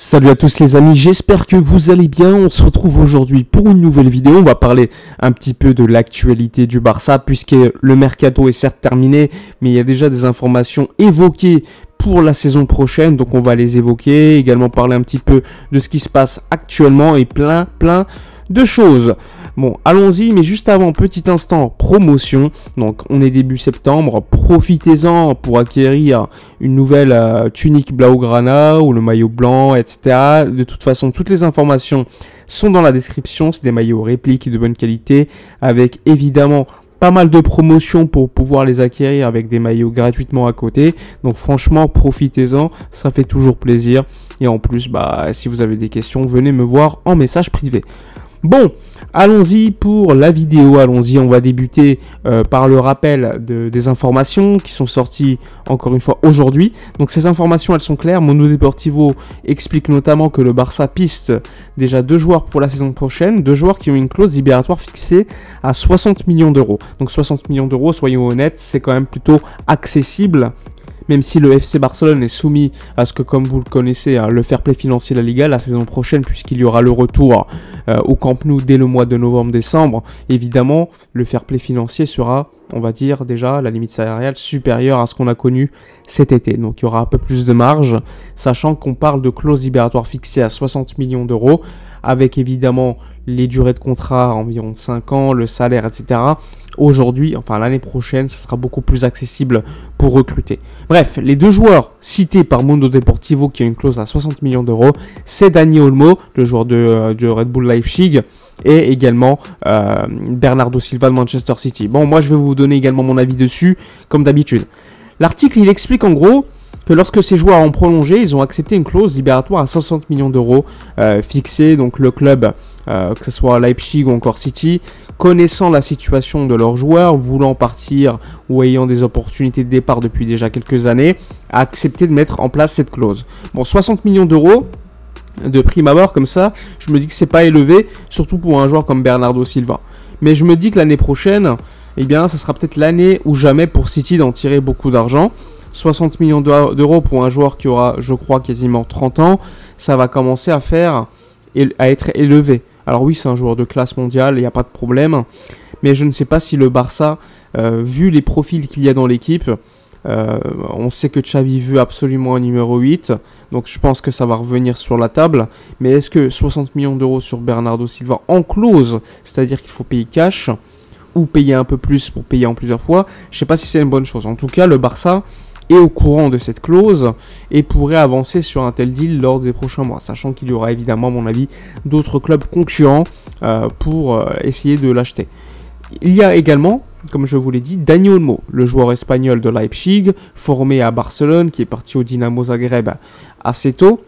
Salut à tous les amis, j'espère que vous allez bien. On se retrouve aujourd'hui pour une nouvelle vidéo. On va parler un petit peu de l'actualité du Barça puisque le mercato est certes terminé, mais il y a déjà des informations évoquées pour la saison prochaine. Donc on va les évoquer, également parler un petit peu de ce qui se passe actuellement et plein de choses. Bon, allons-y, mais juste avant, petit instant promotion. Donc, on est début septembre, profitez-en pour acquérir une nouvelle tunique Blaugrana ou le maillot blanc, etc. De toute façon, toutes les informations sont dans la description. C'est des maillots répliques de bonne qualité, avec évidemment pas mal de promotions pour pouvoir les acquérir avec des maillots gratuitement à côté. Donc franchement, profitez-en, ça fait toujours plaisir. Et en plus, si vous avez des questions, venez me voir en message privé. Bon, allons-y pour la vidéo, allons-y, on va débuter par le rappel des informations qui sont sorties encore une fois aujourd'hui. Donc ces informations, elles sont claires. Mundo Deportivo explique notamment que le Barça piste déjà 2 joueurs pour la saison prochaine, 2 joueurs qui ont une clause libératoire fixée à 60 millions d'euros. Donc 60 millions d'euros, soyons honnêtes, c'est quand même plutôt accessible. Même si le FC Barcelone est soumis à ce que, comme vous le connaissez, le fair play financier de la Liga la saison prochaine, puisqu'il y aura le retour au Camp Nou dès le mois de novembre-décembre, évidemment, le fair play financier sera, on va dire déjà, la limite salariale supérieure à ce qu'on a connu cet été. Donc il y aura un peu plus de marge, sachant qu'on parle de clause libératoire fixée à 60 millions d'euros, avec évidemment les durées de contrat à environ 5 ans, le salaire, etc. Aujourd'hui, enfin l'année prochaine, ça sera beaucoup plus accessible pour recruter. Bref, les 2 joueurs cités par Mundo Deportivo qui a une clause à 60 millions d'euros, c'est Dani Olmo, le joueur de Red Bull Leipzig, et également Bernardo Silva de Manchester City. Bon, moi je vais vous donner également mon avis dessus, comme d'habitude. L'article, il explique en gros que lorsque ces joueurs ont prolongé, ils ont accepté une clause libératoire à 60 millions d'euros fixée. Donc le club, que ce soit Leipzig ou encore City, connaissant la situation de leurs joueurs, voulant partir ou ayant des opportunités de départ depuis déjà quelques années, a accepté de mettre en place cette clause. Bon, 60 millions d'euros de prime abord comme ça, je me dis que c'est pas élevé, surtout pour un joueur comme Bernardo Silva. Mais je me dis que l'année prochaine, eh bien, ça sera peut-être l'année ou jamais pour City d'en tirer beaucoup d'argent. 60 millions d'euros pour un joueur qui aura, je crois, quasiment 30 ans, ça va commencer à être élevé. Alors oui, c'est un joueur de classe mondiale, il n'y a pas de problème, mais je ne sais pas si le Barça, vu les profils qu'il y a dans l'équipe, on sait que Xavi veut absolument un numéro 8, donc je pense que ça va revenir sur la table, mais est-ce que 60 millions d'euros sur Bernardo Silva en clause, c'est-à-dire qu'il faut payer cash, ou payer un peu plus pour payer en plusieurs fois, je ne sais pas si c'est une bonne chose. En tout cas, le Barça est au courant de cette clause et pourrait avancer sur un tel deal lors des prochains mois, sachant qu'il y aura évidemment, à mon avis, d'autres clubs concurrents pour essayer de l'acheter. Il y a également, comme je vous l'ai dit, Dani Olmo, le joueur espagnol de Leipzig, formé à Barcelone, qui est parti au Dinamo Zagreb assez tôt,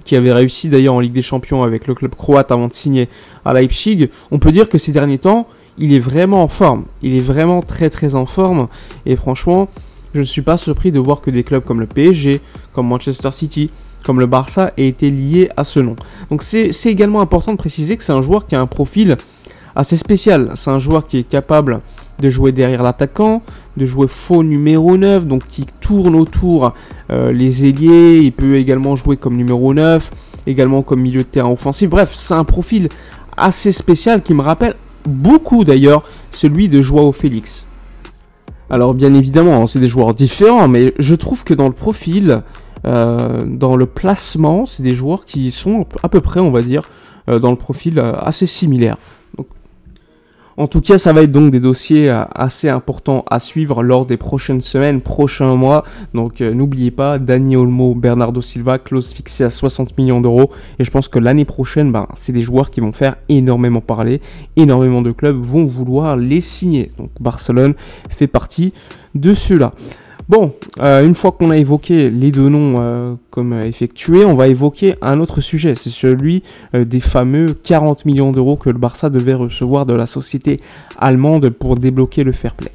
qui avait réussi d'ailleurs en Ligue des Champions avec le club croate avant de signer à Leipzig. On peut dire que ces derniers temps, il est vraiment en forme. Il est vraiment très en forme. Et franchement, je ne suis pas surpris de voir que des clubs comme le PSG, comme Manchester City, comme le Barça aient été liés à ce nom. Donc c'est également important de préciser que c'est un joueur qui a un profil assez spécial. C'est un joueur qui est capable de jouer derrière l'attaquant, de jouer faux numéro 9, donc qui tourne autour les ailiers. Il peut également jouer comme numéro 9, également comme milieu de terrain offensif. Bref, c'est un profil assez spécial qui me rappelle beaucoup d'ailleurs celui de Joao Félix. Alors bien évidemment, c'est des joueurs différents, mais je trouve que dans le profil, dans le placement, c'est des joueurs qui sont à peu près, on va dire, dans le profil assez similaire. Donc, en tout cas, ça va être donc des dossiers assez importants à suivre lors des prochaines semaines, prochains mois. Donc n'oubliez pas, Dani Olmo, Bernardo Silva, clause fixée à 60 millions d'euros. Et je pense que l'année prochaine, c'est des joueurs qui vont faire énormément parler. Énormément de clubs vont vouloir les signer. Donc Barcelone fait partie de ceux-là. Bon, une fois qu'on a évoqué les 2 noms comme effectués, on va évoquer un autre sujet. C'est celui des fameux 40 millions d'euros que le Barça devait recevoir de la société allemande pour débloquer le fair play.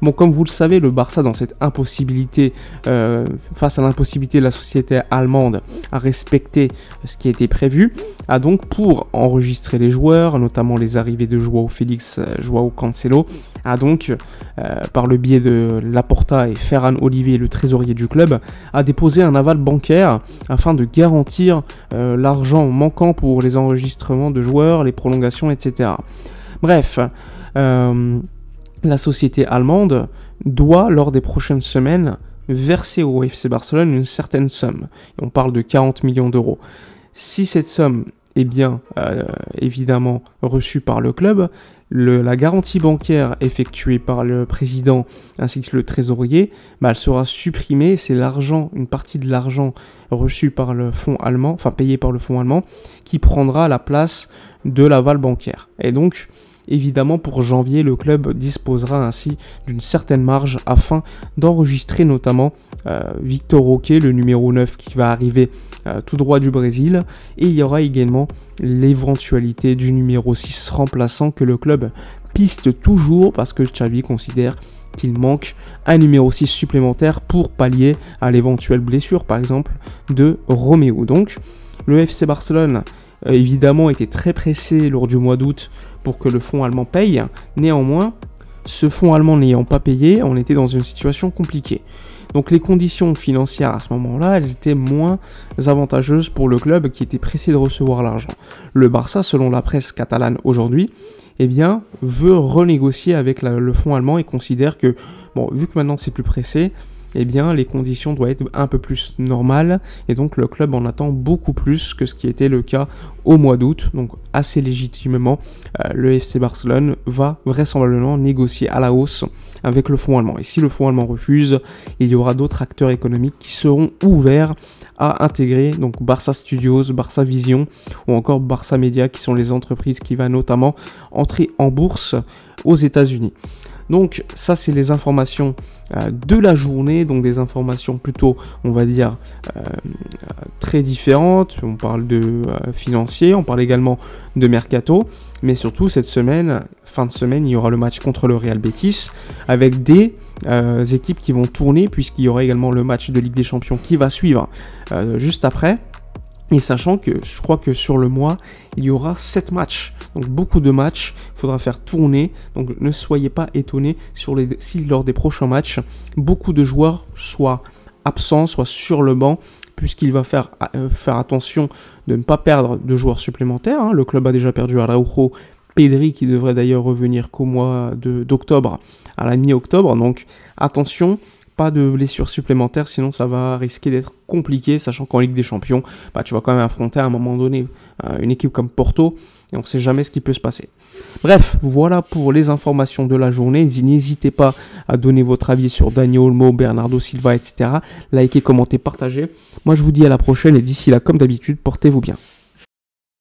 Bon, comme vous le savez, le Barça, dans cette impossibilité, face à l'impossibilité de la société allemande à respecter ce qui a été prévu, a donc, pour enregistrer les joueurs, notamment les arrivées de Joao Félix, Joao Cancelo, a donc, par le biais de Laporta et Ferran Olivier, le trésorier du club, a déposé un aval bancaire afin de garantir l'argent manquant pour les enregistrements de joueurs, les prolongations, etc. Bref, la société allemande doit, lors des prochaines semaines, verser au FC Barcelone une certaine somme. On parle de 40 millions d'euros. Si cette somme est bien évidemment reçue par le club, la garantie bancaire effectuée par le président ainsi que le trésorier, elle sera supprimée. C'est l'argent, une partie de l'argent reçu par le fonds allemand, enfin payé par le fonds allemand, qui prendra la place de l'aval bancaire. Et donc, évidemment, pour janvier, le club disposera ainsi d'une certaine marge afin d'enregistrer notamment Victor Roque, le numéro 9 qui va arriver tout droit du Brésil. Et il y aura également l'éventualité du numéro 6 remplaçant que le club piste toujours parce que Xavi considère qu'il manque un numéro 6 supplémentaire pour pallier à l'éventuelle blessure, par exemple, de Roméo. Donc, le FC Barcelone évidemment était très pressé lors du mois d'août pour que le fonds allemand paye. Néanmoins, ce fonds allemand n'ayant pas payé, on était dans une situation compliquée. Donc les conditions financières à ce moment-là, elles étaient moins avantageuses pour le club qui était pressé de recevoir l'argent. Le Barça, selon la presse catalane aujourd'hui, veut renégocier avec le fonds allemand et considère que, vu que maintenant c'est plus pressé, les conditions doivent être un peu plus normales et donc le club en attend beaucoup plus que ce qui était le cas au mois d'août. Donc assez légitimement, le FC Barcelone va vraisemblablement négocier à la hausse avec le fonds allemand. Et si le fonds allemand refuse, il y aura d'autres acteurs économiques qui seront ouverts à intégrer, donc Barça Studios, Barça Vision ou encore Barça Media, qui sont les entreprises qui vont notamment entrer en bourse aux États-Unis. Donc ça, c'est les informations de la journée, donc des informations plutôt, on va dire, très différentes. On parle de financier, on parle également de mercato, mais surtout cette semaine, fin de semaine, il y aura le match contre le Real Betis, avec des équipes qui vont tourner, puisqu'il y aura également le match de Ligue des Champions qui va suivre juste après. Et sachant que je crois que sur le mois, il y aura 7 matchs. Donc beaucoup de matchs, il faudra faire tourner. Donc ne soyez pas étonnés si lors des prochains matchs, beaucoup de joueurs soient absents, soient sur le banc, puisqu'il va faire attention de ne pas perdre de joueurs supplémentaires. Le club a déjà perdu Araujo, Pedri qui devrait d'ailleurs revenir qu'au mois d'octobre, à la mi-octobre. Donc attention, pas de blessures supplémentaires, sinon ça va risquer d'être compliqué, sachant qu'en Ligue des Champions, tu vas quand même affronter à un moment donné une équipe comme Porto, et on ne sait jamais ce qui peut se passer. Bref, voilà pour les informations de la journée. N'hésitez pas à donner votre avis sur Dani Olmo, Bernardo Silva, etc. Likez, commentez, partagez. Moi je vous dis à la prochaine, et d'ici là, comme d'habitude, portez-vous bien.